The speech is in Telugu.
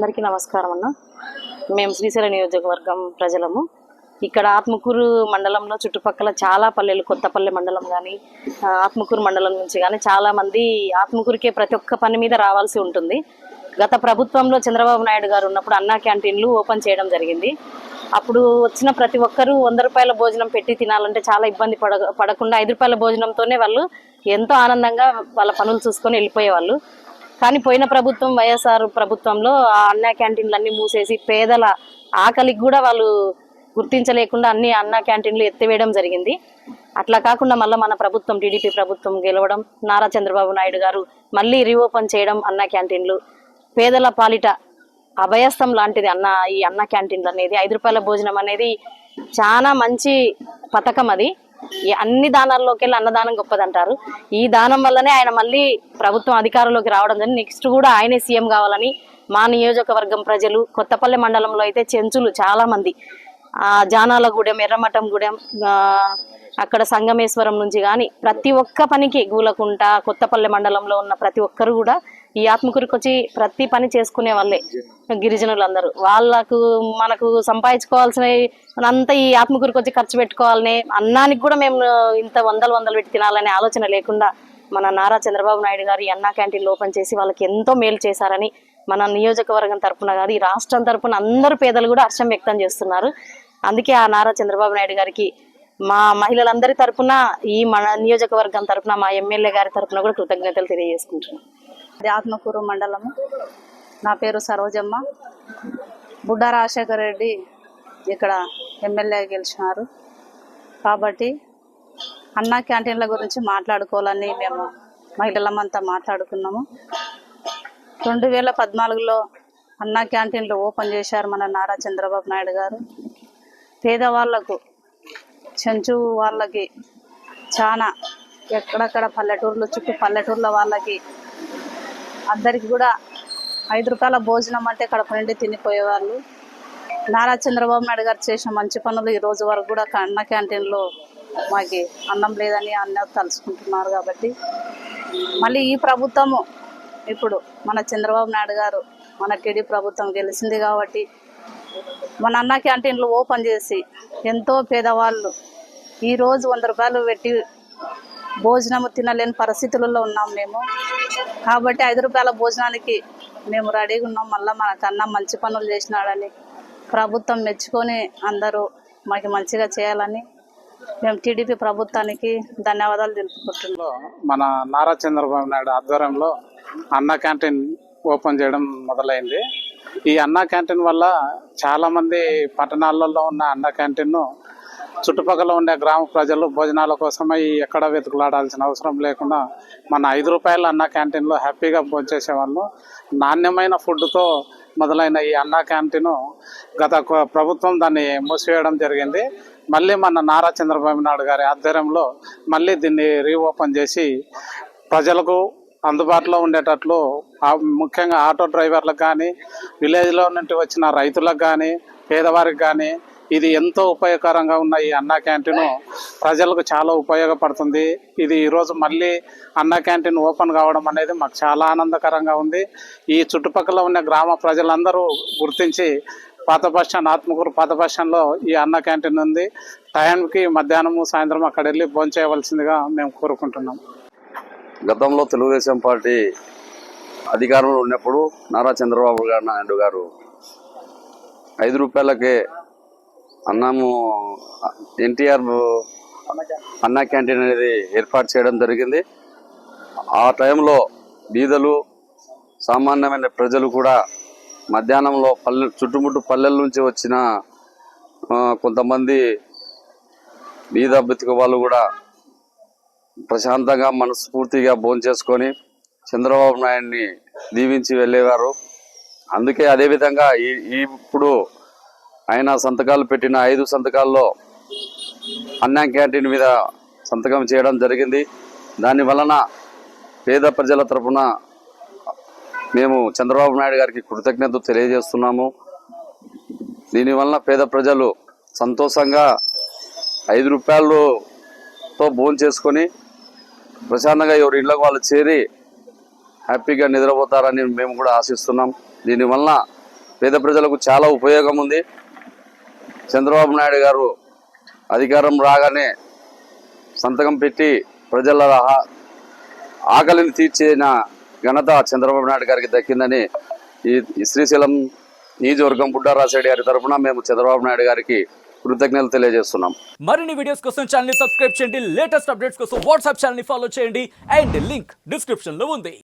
అందరికీ నమస్కారం అన్న. మేము శ్రీశైలం నియోజకవర్గం ప్రజలము. ఇక్కడ ఆత్మకూరు మండలంలో చుట్టుపక్కల చాలా పల్లెలు, కొత్తపల్లె మండలం కానీ ఆత్మకూరు మండలం నుంచి కానీ చాలామంది ఆత్మకూరుకే ప్రతి ఒక్క పని మీద రావాల్సి ఉంటుంది. గత ప్రభుత్వంలో చంద్రబాబు నాయుడు గారు ఉన్నప్పుడు అన్నా క్యాంటీన్లు ఓపెన్ చేయడం జరిగింది. అప్పుడు వచ్చిన ప్రతి ఒక్కరూ 100 రూపాయల భోజనం పెట్టి తినాలంటే చాలా ఇబ్బంది పడకుండా 5 రూపాయల భోజనంతోనే వాళ్ళు ఎంతో ఆనందంగా వాళ్ళ పనులు చూసుకొని వెళ్ళిపోయేవాళ్ళు. కానీ పోయిన ప్రభుత్వం వైఎస్ఆర్ ప్రభుత్వంలో ఆ అన్నా క్యాంటీన్లన్నీ మూసేసి పేదల ఆకలికి కూడా వాళ్ళు గుర్తించలేకుండా అన్ని అన్నా క్యాంటీన్లు ఎత్తివేయడం జరిగింది. అట్లా కాకుండా మళ్ళీ మన ప్రభుత్వం టీడీపీ ప్రభుత్వం గెలవడం, నారా చంద్రబాబు నాయుడు గారు మళ్ళీ రీఓపెన్ చేయడం అన్నా క్యాంటీన్లు పేదల పాలిట అభయస్థం లాంటిది ఈ అన్నా క్యాంటీన్లు అనేది. 5 రూపాయల భోజనం అనేది చాలా మంచి పథకం. అది అన్ని దానాల్లోకెళ్ళి అన్నదానం గొప్పదంటారు. ఈ దానం వల్లనే ఆయన మళ్ళీ ప్రభుత్వం అధికారంలోకి రావడం జరిగింది. నెక్స్ట్ కూడా ఆయనే సీఎం కావాలని మా నియోజకవర్గం ప్రజలు, కొత్తపల్లె మండలంలో అయితే చెంచులు చాలా మంది, జానాలగూడెం, ఎర్రమఠంగూడెం, అక్కడ సంగమేశ్వరం నుంచి కానీ ప్రతి ఒక్క పనికి గూలకుంట, కొత్తపల్లె మండలంలో ఉన్న ప్రతి ఒక్కరు కూడా ఈ ఆత్మకూరుకి వచ్చి ప్రతి పని చేసుకునే వాళ్ళే గిరిజనులందరూ. వాళ్ళకు మనకు సంపాదించుకోవాల్సిన అంతా ఈ ఆత్మకూరుకి వచ్చి ఖర్చు పెట్టుకోవాలని, అన్నానికి కూడా మేము ఇంత వందలు పెట్టి తినాలనే ఆలోచన లేకుండా మన నారా చంద్రబాబు నాయుడు గారు ఈ అన్నా క్యాంటీన్లు ఓపెన్ చేసి వాళ్ళకి ఎంతో మేలు చేశారని మన నియోజకవర్గం తరపున కాదు, ఈ రాష్ట్రం తరపున అందరూ పేదలు కూడా హర్షం వ్యక్తం చేస్తున్నారు. అందుకే ఆ నారా చంద్రబాబు నాయుడు గారికి మా మహిళలందరి తరపున, ఈ మన నియోజకవర్గం తరపున, మా ఎమ్మెల్యే గారి తరపున కూడా కృతజ్ఞతలు తెలియజేసుకుంటున్నాం. అది ఆత్మకూరు మండలము. నా పేరు సరోజమ్మ. బుడ్డా రాజశేఖర రెడ్డి ఇక్కడ ఎమ్మెల్యే గెలిచినారు కాబట్టి అన్నా క్యాంటీన్ల గురించి మాట్లాడుకోవాలని మేము మహిళలమంతా మాట్లాడుకున్నాము. 2014లో అన్నా క్యాంటీన్లు ఓపెన్ చేశారు మన నారా చంద్రబాబు నాయుడు గారు. పేదవాళ్లకు, చెంచు వాళ్ళకి, చాలా ఎక్కడక్కడ పల్లెటూర్లు, చుట్టూ పల్లెటూర్ల వాళ్ళకి అందరికి కూడా 5 రూపాయల భోజనం అంటే కడుపు నిండి తినిపోయేవాళ్ళు. నారా చంద్రబాబు నాయుడు గారు చేసిన మంచి పనులు ఈ రోజు వరకు కూడా అన్న క్యాంటీన్లో మాకు అన్నం లేదని అన్న తలుచుకుంటున్నారు. కాబట్టి మళ్ళీ ఈ ప్రభుత్వము ఇప్పుడు మన చంద్రబాబు నాయుడు గారు, మన టీడీ ప్రభుత్వం గెలిచింది కాబట్టి మన అన్న క్యాంటీన్లు ఓపెన్ చేసి ఎంతో పేదవాళ్ళు ఈరోజు 100 రూపాయలు పెట్టి భోజనము తినలేని పరిస్థితులలో ఉన్నాం మేము. కాబట్టి 5 రూపాయల భోజనానికి మేము రెడీగా ఉన్నాం. మళ్ళీ మనకన్నా మంచి పనులు చేసినాడని ప్రభుత్వం మెచ్చుకొని అందరూ మాకు మంచిగా చేయాలని మేము టీడీపీ ప్రభుత్వానికి ధన్యవాదాలు తెలుపుకుంటున్నాం. మన నారా చంద్రబాబు నాయుడు ఆధ్వర్యంలో అన్నా క్యాంటీన్ ఓపెన్ చేయడం మొదలైంది. ఈ అన్నా క్యాంటీన్ వల్ల చాలామంది పట్టణాలలో ఉన్న అన్నా క్యాంటీన్ను చుట్టుపక్కల ఉండే గ్రామ ప్రజలు భోజనాల కోసమై ఎక్కడ వెతుకులాడాల్సిన అవసరం లేకుండా మన 5 రూపాయల అన్నా క్యాంటీన్లో హ్యాపీగా భోంచేసేవాళ్ళు. నాణ్యమైన ఫుడ్తో మొదలైన ఈ అన్నా క్యాంటీను గత ప్రభుత్వం దాన్ని మూసివేయడం జరిగింది. మళ్ళీ మన నారా చంద్రబాబు నాయుడు గారి ఆధ్వర్యంలో మళ్ళీ దీన్ని రీఓపెన్ చేసి ప్రజలకు అందుబాటులో ఉండేటట్లు, ముఖ్యంగా ఆటో డ్రైవర్లకు కానీ, విలేజ్లో నుండి వచ్చిన రైతులకు కానీ, పేదవారికి కానీ ఇది ఎంతో ఉపయోగకరంగా ఉన్న ఈ అన్నా క్యాంటీను ప్రజలకు చాలా ఉపయోగపడుతుంది. ఇది ఈరోజు మళ్ళీ అన్నా క్యాంటీన్ ఓపెన్ కావడం అనేది మాకు చాలా ఆనందకరంగా ఉంది. ఈ చుట్టుపక్కల ఉన్న గ్రామ ప్రజలందరూ గుర్తించి పాత బస్ స్టాండ్, ఆత్మకూరు పాత బస్ స్టాండ్లో ఈ అన్నా క్యాంటీన్ ఉంది. టైంకి మధ్యాహ్నము, సాయంత్రం అక్కడ వెళ్ళి భోంచేయవలసిందిగా మేము కోరుకుంటున్నాం. గతంలో తెలుగుదేశం పార్టీ అధికారంలో ఉన్నప్పుడు నారా చంద్రబాబు నాయుడు గారు 5 రూపాయలకే అన్నము ఎన్టీఆర్ అన్నా క్యాంటీన్ అనేది ఏర్పాటు చేయడం జరిగింది. ఆ టైంలో బీదలు, సామాన్యమైన ప్రజలు కూడా మధ్యాహ్నంలో చుట్టుముట్టు పల్లెల నుంచి వచ్చిన కొంతమంది బీద బతుకు వాళ్ళు కూడా ప్రశాంతంగా మనస్ఫూర్తిగా భోంచేసుకొని చంద్రబాబు నాయుడిని దీవించి వెళ్ళేవారు. అందుకే అదేవిధంగా ఇప్పుడు ఆయన సంతకాలు పెట్టిన 5 సంతకాల్లో అన్నా క్యాంటీన్ మీద సంతకం చేయడం జరిగింది. దాని వలన పేద ప్రజల తరఫున మేము చంద్రబాబు నాయుడు గారికి కృతజ్ఞతలు తెలియజేస్తున్నాము. దీనివలన పేద ప్రజలు సంతోషంగా 5 రూపాయలతో భోంచేసుకొని ప్రశాంతంగా ఎవరి ఇళ్ళకు వాళ్ళు చేరి హ్యాపీగా నిద్రపోతారని మేము కూడా ఆశిస్తున్నాం. దీనివల్ల పేద ప్రజలకు చాలా ఉపయోగం ఉంది. చంద్రబాబు నాయుడు గారు అధికారం రాగానే సంతకం పెట్టి ప్రజల ఆకలిని తీర్చిన ఘనత చంద్రబాబు నాయుడు గారికి దక్కిందని ఈ శ్రీశైలం నియోజకవర్గం బుడ్డారాశెడ్డి గారి తరఫున మేము చంద్రబాబు నాయుడు గారికి కృతజ్ఞతలు తెలియజేస్తున్నాం. మరిన్ని వీడియోస్ కోసం ఛానల్ ని సబ్స్క్రైబ్ చేయండి. లేటెస్ట్ అప్డేట్స్ కోసం వాట్సాప్ ఛానల్ ని ఫాలో చేయండి. అండ్ లింక్ డిస్క్రిప్షన్ లో ఉంది.